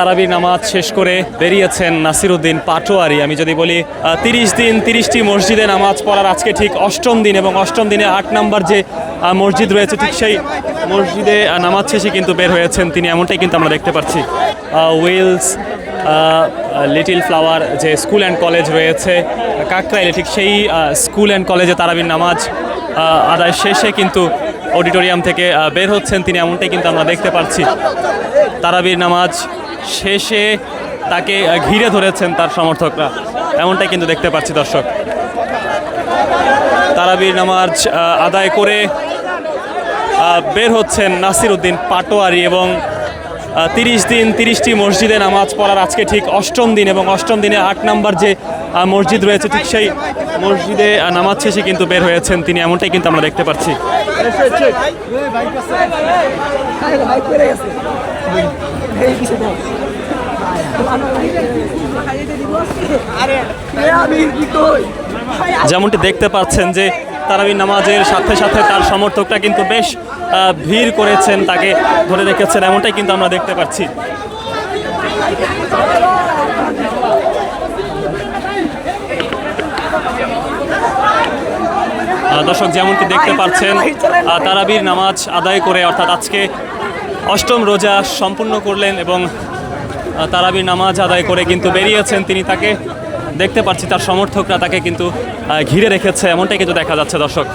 তারাবির নামাজ শেষ করে বেরিয়েছেন নাসিরউদ্দিন পাটোয়ারি। আমি যদি বলি 30 দিন 30টি মসজিদে নামাজ পড়ার আজকে ঠিক অষ্টম দিন, এবং অষ্টম দিনে 8 নম্বর যে মসজিদ রয়েছে ঠিক সেই মসজিদে নামাজ শেষে কিন্তু বের হয়েছেন তিনি, এমনটাই কিন্তু আমরা দেখতে পাচ্ছি। উইলস লিটল ফ্লাওয়ার যে স্কুল অ্যান্ড কলেজ রয়েছে কাকরাইলে, ঠিক সেই স্কুল অ্যান্ড কলেজে তারাবির নামাজ আদায় শেষে কিন্তু অডিটোরিয়াম থেকে বের হচ্ছেন তিনি, এমনটাই কিন্তু আমরা দেখতে পাচ্ছি। তারাবির নামাজ শেষে তাকে ঘিরে ধরেছেন তার সমর্থকরা, এমনটাই কিন্তু দেখতে পাচ্ছি দর্শক। তারাবির নামাজ আদায় করে বের হচ্ছেন নাসিরউদ্দিন পাটোয়ারি, এবং 30 দিন 30টি মসজিদে নামাজ পড়ার আজকে ঠিক অষ্টম দিন, এবং অষ্টম দিনে 8 নম্বর যে মসজিদ রয়েছে ঠিক সেই মসজিদে নামাজ শেষে কিন্তু বের হয়েছেন তিনি, এমনটাই কিন্তু আমরা দেখতে পাচ্ছি। যেমনটি দেখতে পাচ্ছেন যে তারাবির নামাজের সাথে সাথে তার সমর্থকরা কিন্তু বেশ ভিড় করেছেন, তাকে ধরে রেখেছেন, এমনটাই কিন্তু আমরা দেখতে পাচ্ছি। দর্শক যেমনটি দেখতে পাচ্ছেন তারাবির নামাজ আদায় করে, অর্থাৎ আজকে অষ্টম রোজা সম্পূর্ণ করলেন এবং তারাবির নামাজ আদায় করে কিন্তু বেরিয়েছেন তিনি, তাকে দেখতে পাচ্ছি তার সমর্থকরা তাকে কিন্তু ঘিরে রেখেছে, এমনটাই কিন্তু দেখা যাচ্ছে দর্শক।